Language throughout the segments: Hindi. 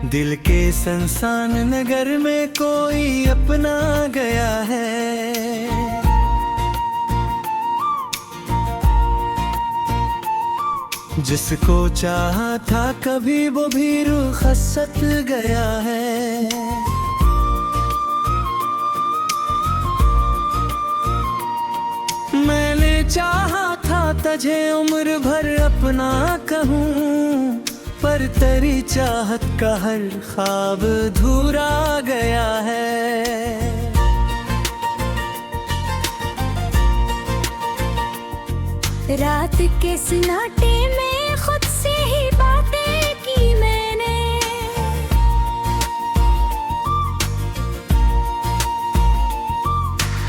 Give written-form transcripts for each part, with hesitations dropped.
दिल के संसान नगर में कोई अपना गया है। जिसको चाहा था कभी वो भी रुखसत गया है। मैंने चाहा था तुझे उम्र भर अपना कहूँ, पर तेरी चाहत का हर ख्वाब अधूरा गया है। रात के सन्नाटे में खुद से ही बातें की मैंने,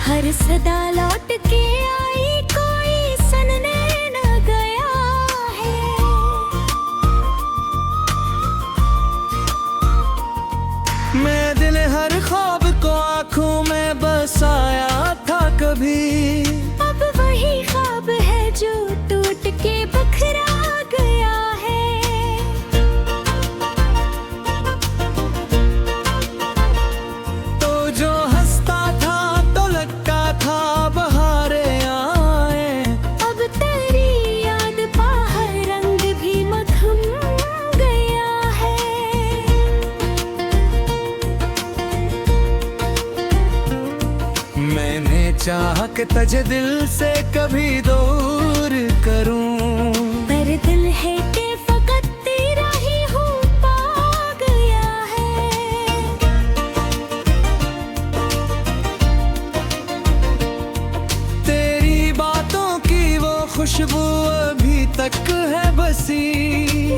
हर सदा लौट के आई कोई सुनने न गया है। मैं दिल हर ख्वाब को आँखों में बसाया था कभी, अब वही ख्वाब है जो टूट के बखरा गया है। तो जो हंसता था तो लगता था बहारें आए, अब तेरी याद पा हर रंग भी मधुम गया है। मैंने चाहा कि तुझे दिल से कभी दूर करूं, पर दिल है कि फकत तेरा ही हो पा गया है। तेरी बातों की वो खुशबू अभी तक है बसी,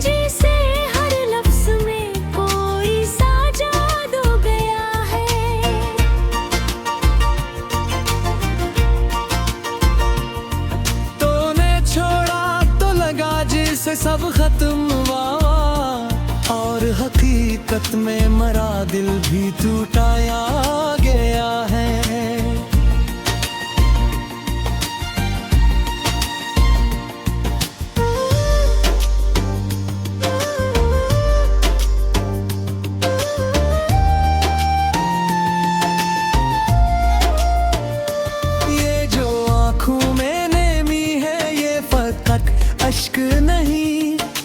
जैसे हर लफ्ज में कोई सा जादू गया है। तूने छोड़ा तो लगा जिसे सब खत्म हुआ, और हकीकत में मरा दिल भी टूटाया गया है। ये जो आँखों में नेमी है ये फकत अश्क नहीं,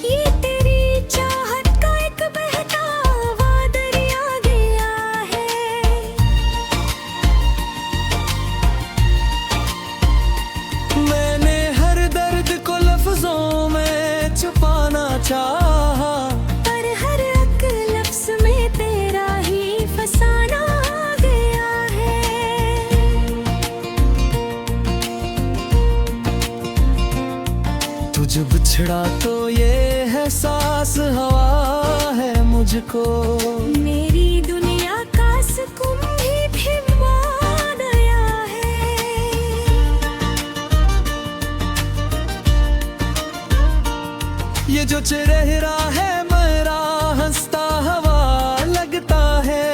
ये तेरी चाहत का एक बहता हुआ दरिया गया है। मैंने हर दर्द को लफ्जों में छुपाना चाहा, पर हर एक लफ्ज में तेरा ही फसाना गया है। तुझ बिछड़ा तो ये एहसास हवा है मुझको, मेरी दुनिया का सुकून भी गया है। ये जो चेहरा है मेरा हंसता हवा लगता है।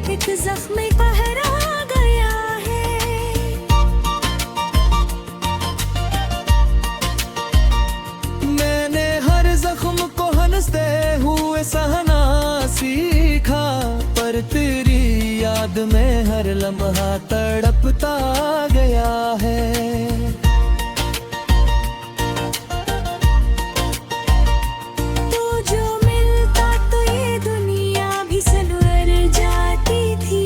एक जख्म पहरा गया है। मैंने हर जख्म को हंसते हुए सहना सीखा, पर तेरी याद में हर लम्हा तड़पता गया है। तो जो मिलता तो ये दुनिया भी सनवर जाती थी,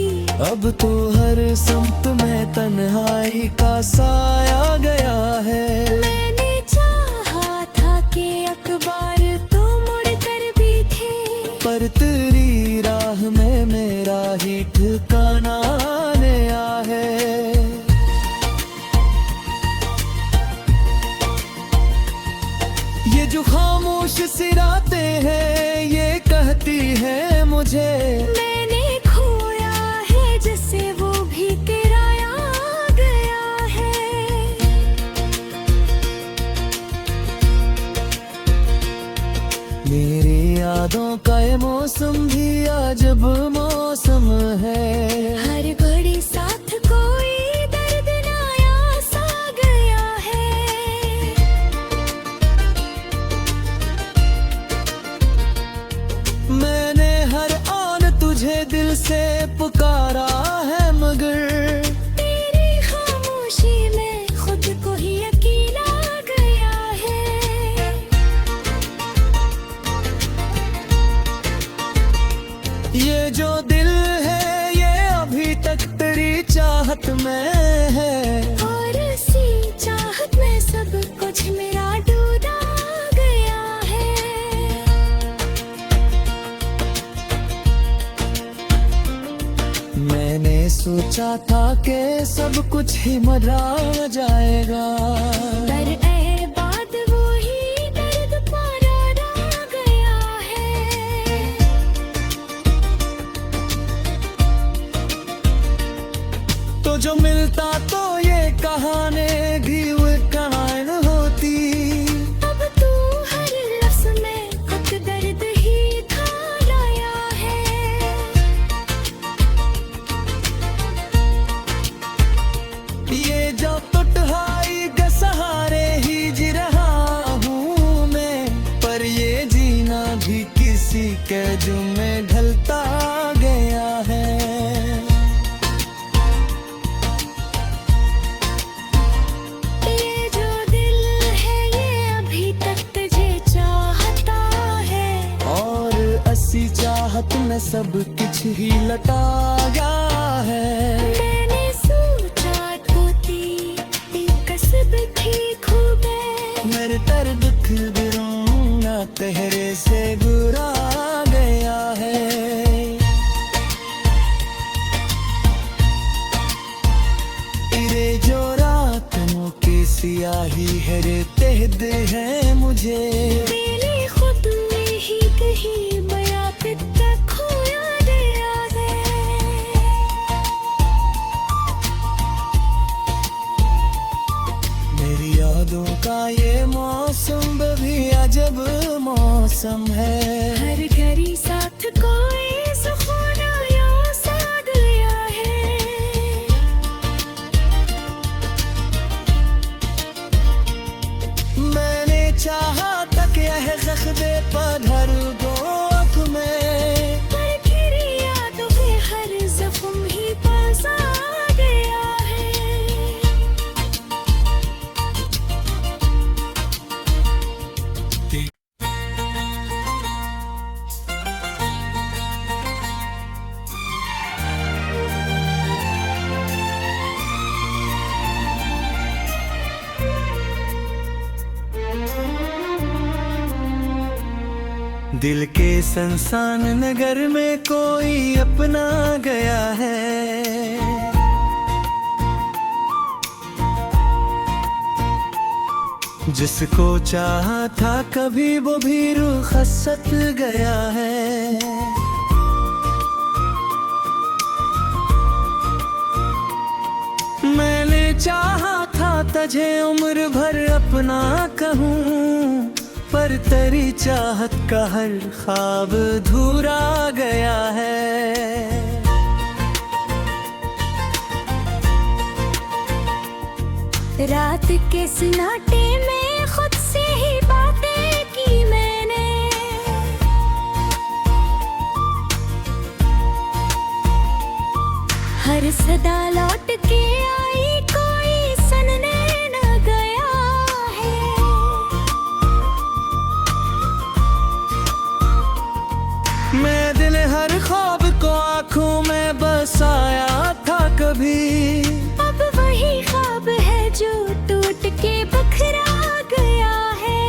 अब तो हर संत में तन्हाई का साया गया है। मैंने चाहा था कि अखबार तो मुड़ कर भी थे, पर तेरी राह में मेरा ही ठिकाना नया है। ये जो खामोश सिराते हैं ये कहती है मुझे, मैंने खोया है जैसे वो भी तेरा आ गया है। मेरी यादों का ये मौसम भी अजब मौसम है। हर घड़ी साथ कोई दर्द नया सा गया है। से पुकारा है, मगर तेरी खामोशी में खुद को ही अकेला गया है। ये जो दिल है ये अभी तक तेरी चाहत में है, और इसी चाहत में सब कुछ मेरा डूबा गया है। मैंने सोचा था कि सब कुछ ही मजा जाएगा, पर ए बात वो ही दर्द पारा रह गया है। तो जो मिलता तो ये कहानी भी वो कहानी होती। अब तू हर लफ्ज़ में खुद दर्द ही था लाया है। ये जो टुटहाई के सहारे ही जी रहा हूँ मैं, पर ये जीना भी किसी के जुर्म में ढलता गया है। ये जो दिल है ये अभी तक तुझे चाहता है, और असी चाहत में सब कुछ ही लटा गया है। मैंने सोचा तो तेरी कसब थी खूब है। मेरे दर्द दुख बिरोना तेरे से बुरा गया है। तेरे जो रातों की सियाही है रे तेहद है मुझे, मेरी खुद में ही कहीं बया पे तक खोया गया है। मेरी यादों का ये मौसम भी अजब मौसम है। हर घड़ी साथ कोई सुकून आया सा गया है। मैंने चाहा तक यह ज़ख्मे पधर दो आँख में, पर फिर यादों में हर ज़ख्म ही पास आ गया है। दिल के संसान नगर में कोई अपना गया है, जिसको चाहा था कभी वो भी रुखसत गया है। मैंने चाहा था तुझे उम्र भर अपना कहूँ, पर तेरी चाहत का हर ख्वाब अधूरा गया है। रात के सन्नाटे में खुद से ही बातें की मैंने, हर सदा लौट के आई कोई सुनने न गया है। मैं दिल हर ख्वाब को आँखों में बसाया था कभी, अब वही ख्वाब है जो टूट के बखरा गया है।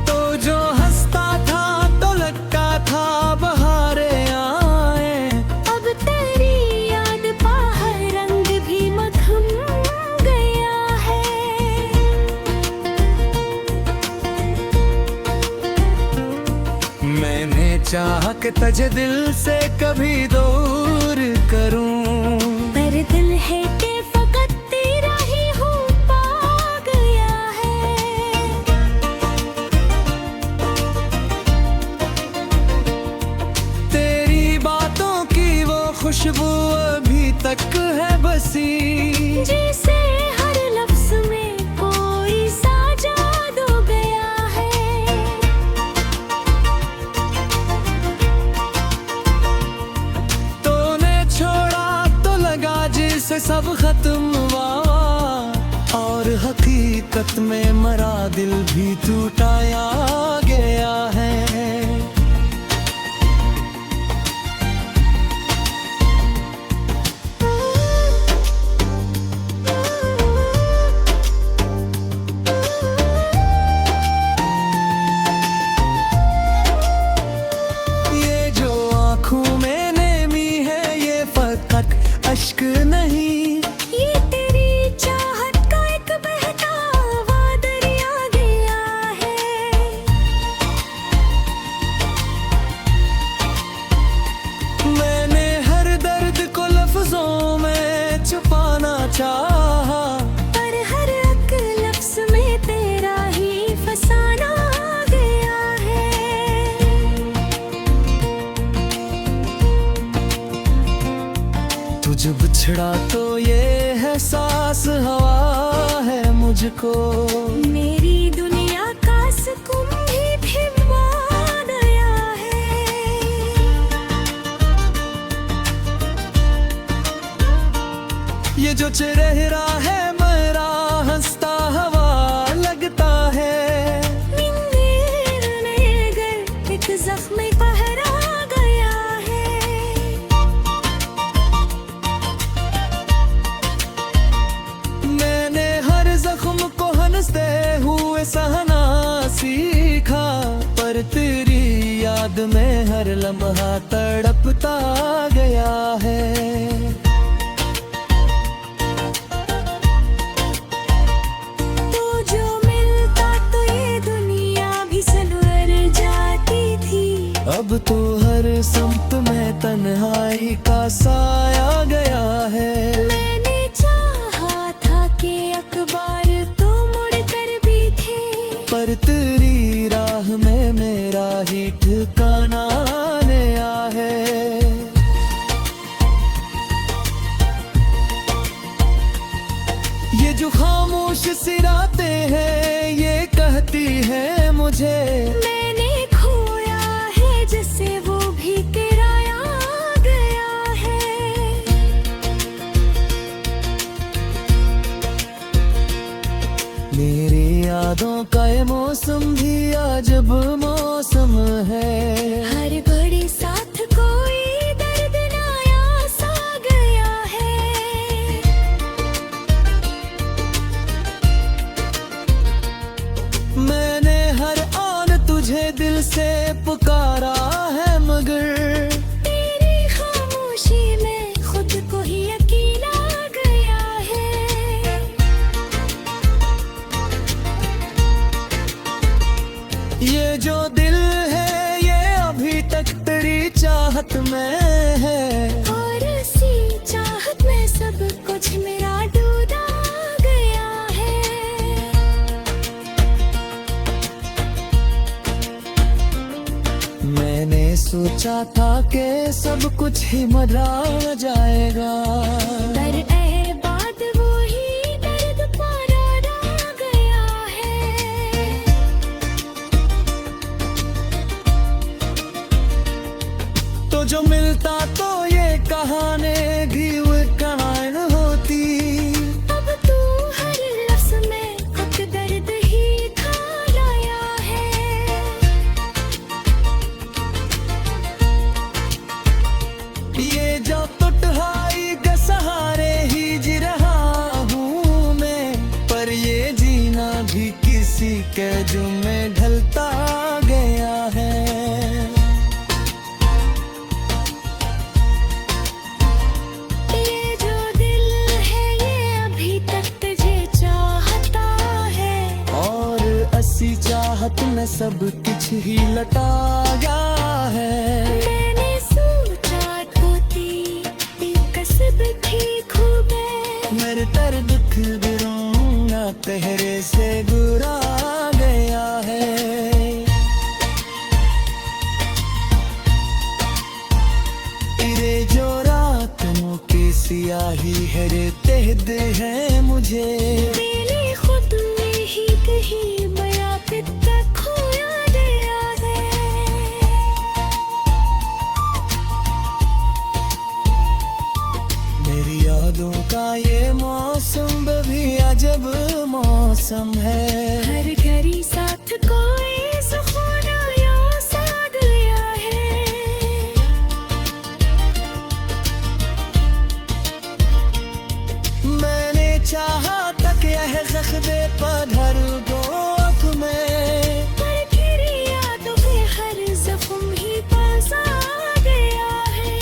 तो जो हंसता था तो लगता था बहारे आए, अब तेरी याद बाहर रंग भी मधुम गया है। मैंने चाहा कि तुझे दिल से कभी दूर करूं, पर दिल है कि फकत तेरा ही हो पा गया है। तेरी बातों की वो खुशबू अभी तक है बसी, जैसे हर लफ्ज में कोई सा जादू गया है। हकीकत में मरा दिल भी टूटाया गया है। ये जो आँखों में नेमी है ये फकत अश्क नहीं, ये तेरी चाहत का एक बहता हुआ दरिया गया है। मैंने हर दर्द को लफ्जों में छुपाना चाहा, पर हर एक लफ्ज में तेरा ही फसाना गया है। तुझ बिछड़ा तो ये एहसास हवा है मुझको, मेरी दुनिया का सुकून भी मान आया है। ये जो चेहरा है मेरा हंसता हवा लगता है। एक जख्म पहरा गया है। मैंने हर जख्म को हंसते हुए सहना सीखा, पर तेरी याद में हर लम्हा तड़पता गया है। तो जो मिलता तो ये दुनिया भी सनवर जाती थी। अब तो हर संप में तन्हाई का साया गया है। मैंने चाहा था कि अखबार तो मुड़कर भी थे, पर तेरी राह में मेरा ही ठिकाना नया है। ये जो खामोश सिराते हैं ये कहती है मुझे, मैंने खोया है जैसे वो भी किराया गया है। मेरी यादों का ये मौसम भी अजब मौसम है। हर बड़े साथ कोई दर्द नया सा गया है। मैंने हर आन तुझे दिल से पुकारा है, मगर तेरी खामोशी में खुद को ही अकेला गया है। ये जो दिल है ये अभी तक तेरी चाहत में है। और इसी चाहत में सब कुछ मेरा डूबा गया है। मैंने सोचा था कि सब कुछ ही मरा जाएगा, पर ए बात वो ही दर्द पारा रह गया है। तो जो मिलता तो ये कहानी भी वो कहानी होती। अब तू हर लफ्ज में खुद दर्द ही खा लाया है। ये जो टुटहाई के सहारे ही जी रहा हूँ मैं, पर ये जीना भी किसी के जुर्म में ढलता गया है। ये जो दिल है ये अभी तक तुझे चाहता है। और असी चाहत में सब कुछ ही लटा गया है। मैंने सोचा तो तेरी कसब ठीक हो गए। मेरे तर दुख बिरोना तेरे से बुरा गया है। तेरे जो रातों की सियाही है रे तेहद है मुझे। मैंने खुद में ही कहीं बड़ा पिता खोया गया है। मेरी यादों का ये मौसम भी अजब मौसम मौसम है। हर घड़ी साथ कोई सुकून यूं सा गया है। मैंने चाहा तक यह ज़ख्मे पधर दो तुम्हें, पर फिर यादों के हर जख्म ही पास आ गया है।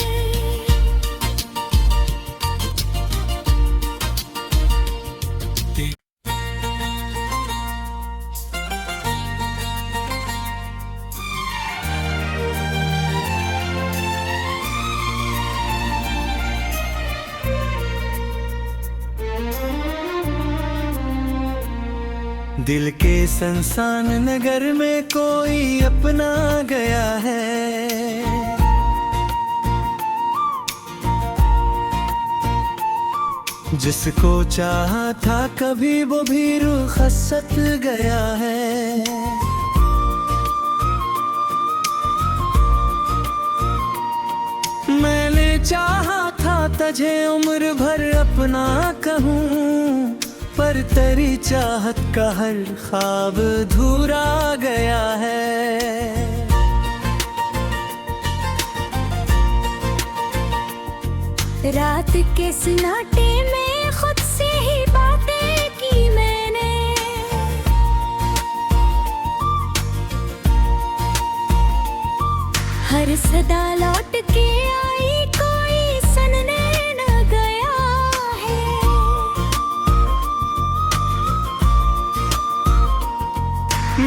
दिल के संसान नगर में कोई अपना गया है। जिसको चाहा था कभी वो भी रुखसत गया है। मैंने चाहा था तुझे उम्र भर अपना कहूँ, पर तेरी चाहत का हर ख्वाब अधूरा गया है। रात के सन्नाटे में खुद से ही बातें की मैंने। हर सदा लौट के आई कोई सुनने न गया है।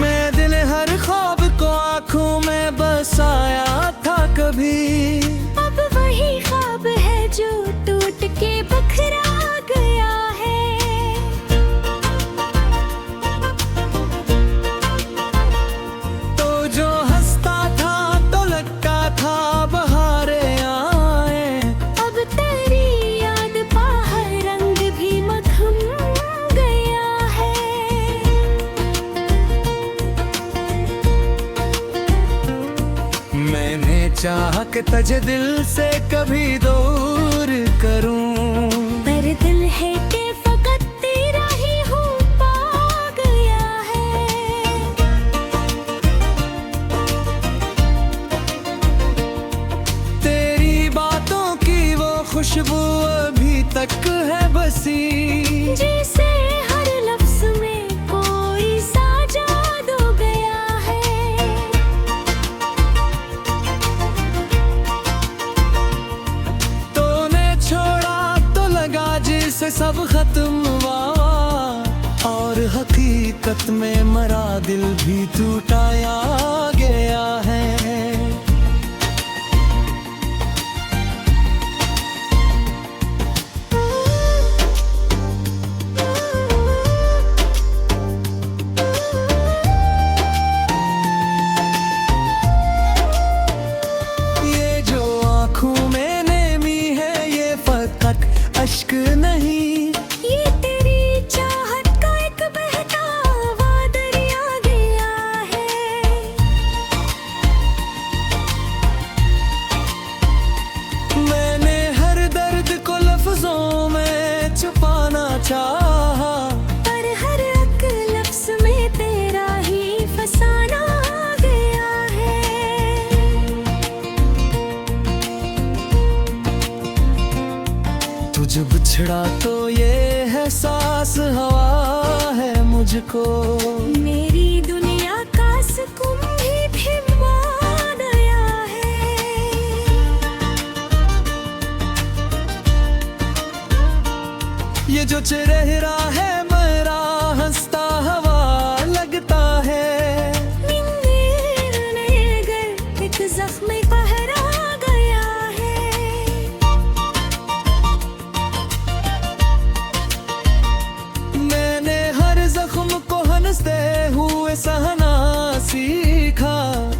मैं दिल हर ख्वाब को आँखों में बसाया था कभी, अब वही ख्वाब है जो टूट के बखरा गया है। तो जो हंसता था तो लगता था बहारें आए, अब तेरी याद पा हर रंग भी मखम गया है। मैंने चाहा कि तुझे दिल से कभी दूर करूं, पर दिल है कि फकत तेरा ही हो पा गया है। तेरी बातों की वो खुशबू अभी तक है बसी, जैसे हर लफ्ज में कोई सा जादू गया है। से सब खत्म हुआ और हकीकत में मरा दिल भी टूटाया गया है। ये जो आँखों में नेमी है ये फकत अश्क नहीं, ये तेरी चाहत का एक बहतावा दरिया गया है। मैंने हर दर्द को लफ्जों में छुपाना चाहा, पर हर एक लफ्ज में तेरा ही फसाना गया है। तुझे बिछड़ा तो ये एहसास हवा है मुझको, मेरी दुनिया का सुकून भी मान आया है। ये जो चेहरा है मेरा हंसता हवा लगता है। एक जख्म पहरा गया है। मैंने हर जख्म को हंसते हुए सहना सीखा,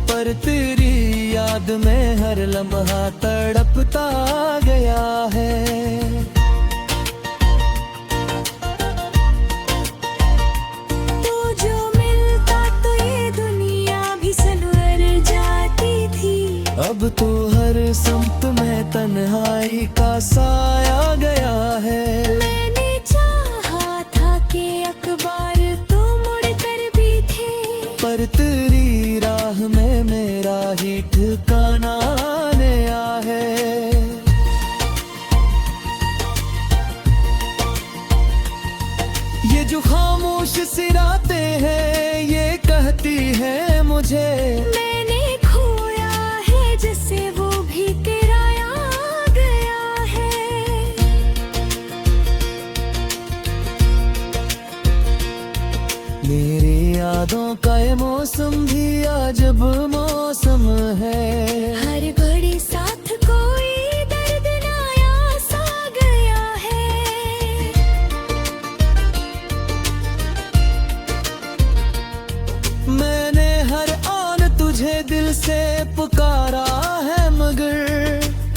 पर तेरी याद में हर लम्हा तड़पता गया है। तो जो मिलता तो ये दुनिया भी सनवर जाती थी, अब तो हर संत में तन्हाई का साया गया है। मैंने चाहा था कि अखबार तो पर तेरी राह में मेरा ही ठिकाना नया है। ये जो खामोश सिराते हैं ये कहती है मुझे मैंने खोया है जैसे वो भी तेरा आ गया है। मेरी यादों का ये मौसम भी अजब मौसम है। हर घड़ी साथ कोई दर्द नया सा गया है। मैंने हर आन तुझे दिल से पुकारा है मगर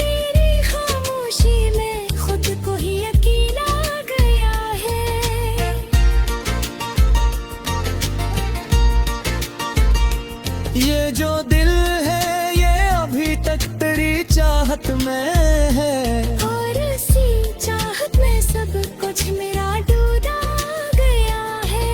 तेरी खामोशी में खुद को ही अकेला गया है। ये जो दिल है ये अभी तक तेरी चाहत में है। और इसी चाहत में सब कुछ मेरा डूबा गया है।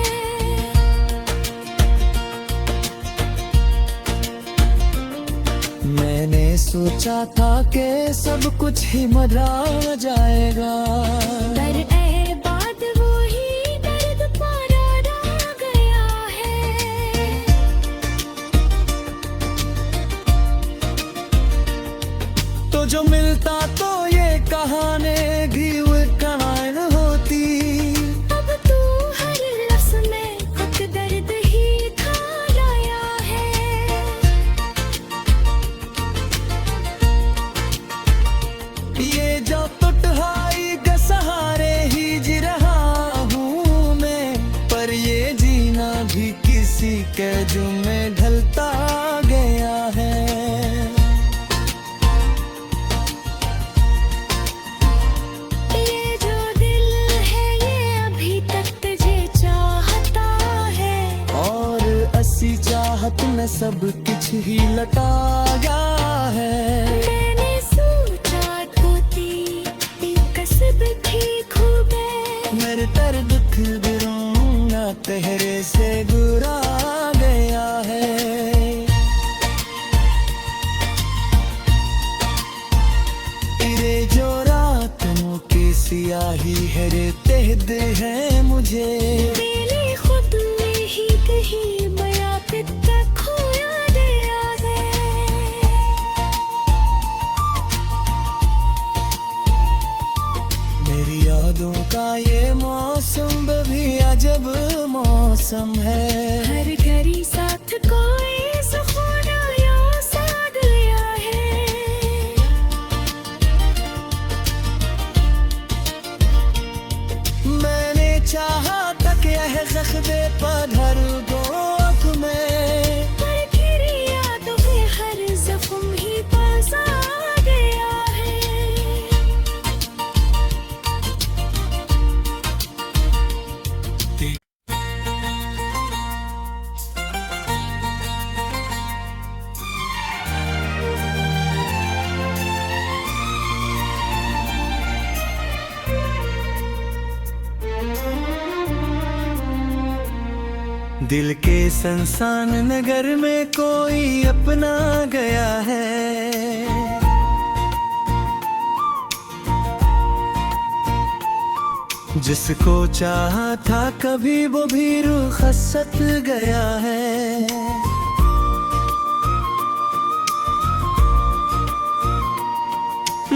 मैंने सोचा था कि सब कुछ ही मजा जाएगा पर ए बात वो ही दर्द पारा रह गया है। तो जो मिलता तो ये कहानी भी कहान होती। अब तू हर लफ्ज़ में खुद दर्द ही खा लाया है। ये जो टुटहाई के सहारे ही जी रहा हूँ मैं, पर ये जीना भी किसी के जुर्म में ढलता गया है। ये जो दिल है ये अभी तक तुझे चाहता है। और असी चाहत में सब कुछ ही लटा गया है। मैंने सोचा तो तेरी कसब ठीक हो गए। मेरे तर दुख बिरोना तेरे से बुरा गया है। तेरे जो रातों की सियाही है रे तेहद है मुझे। मैंने खुद में ही कहीं बया पे तक खोया गया है। मेरी यादों का ये मौसम भी अजब मौसम है। हर घड़ी साथ कोई सुकून आया सा गया है। मैंने चाहा तक यह ज़ख्मे पधर दो आँख में, पर तेरी यादों में हर ज़ख्म ही पास आ गया है। दिल के संसान नगर में कोई अपना गया है। जिसको चाहा था कभी वो भी रुखसत गया है।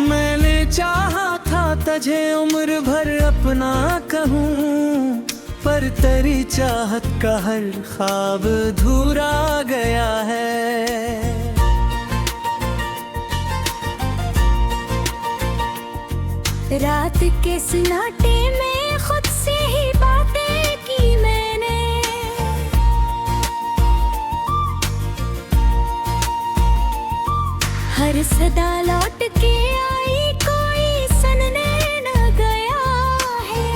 मैंने चाहा था तुझे उम्र भर अपना कहूँ, पर तेरी चाहत का हर ख्वाब अधूरा गया है। रात के सन्नाटे में खुद से ही बातें की मैंने। हर सदा लौट के आई कोई सुनने न गया है।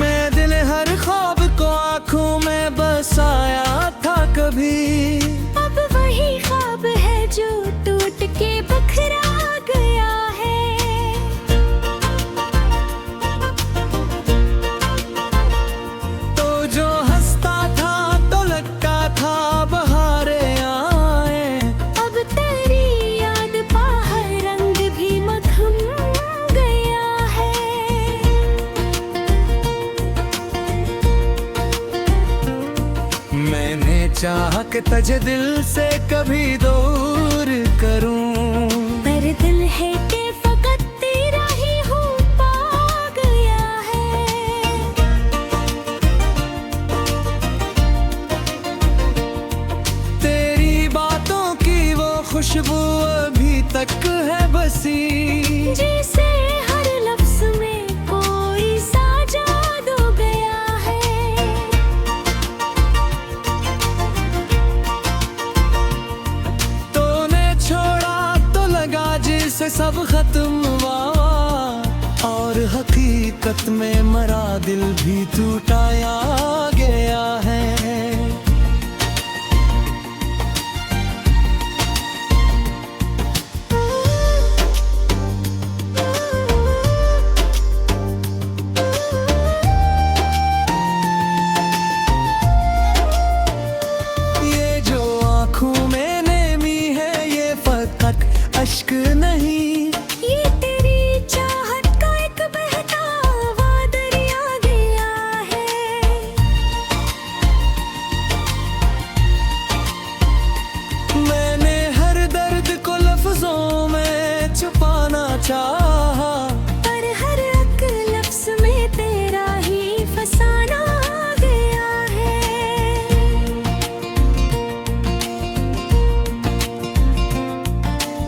मैं दिल हर ख्वाब को आंखों में बसाया था कभी, अब वही ख्वाब है जो टूट के बखरा गया है। चाह के तुझे दिल से कभी दूर करूं, पर दिल है कि फकत तेरा ही हो पा गया है। तेरी बातों की वो खुशबू अभी तक है बसी, जैसे हर लफ्ज में कोई सा जादू गया है। तूने छोड़ा तो लगा जैसे सब खत्म हुआ, और हकीकत में मरा दिल भी टूटाया गया है। ये जो आँखों में नेमी है ये फकत अश्क नहीं, ये तेरी चाहत का एक बहता हुआ दरिया गया है। मैंने हर दर्द को लफ्जों में छुपाना चाहा, पर हर एक लफ्ज में तेरा ही फसाना आ गया है।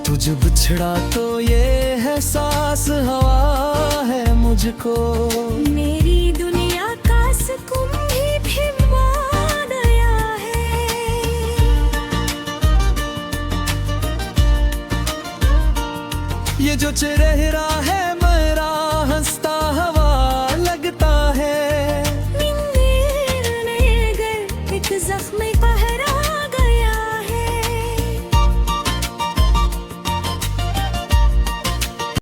तुझे बिछड़ा तो ये एहसास हवा है मुझको, मेरी दुनिया का सुकून भी मान आया है। ये जो चेहरा है मेरा हंसता हवा लगता है।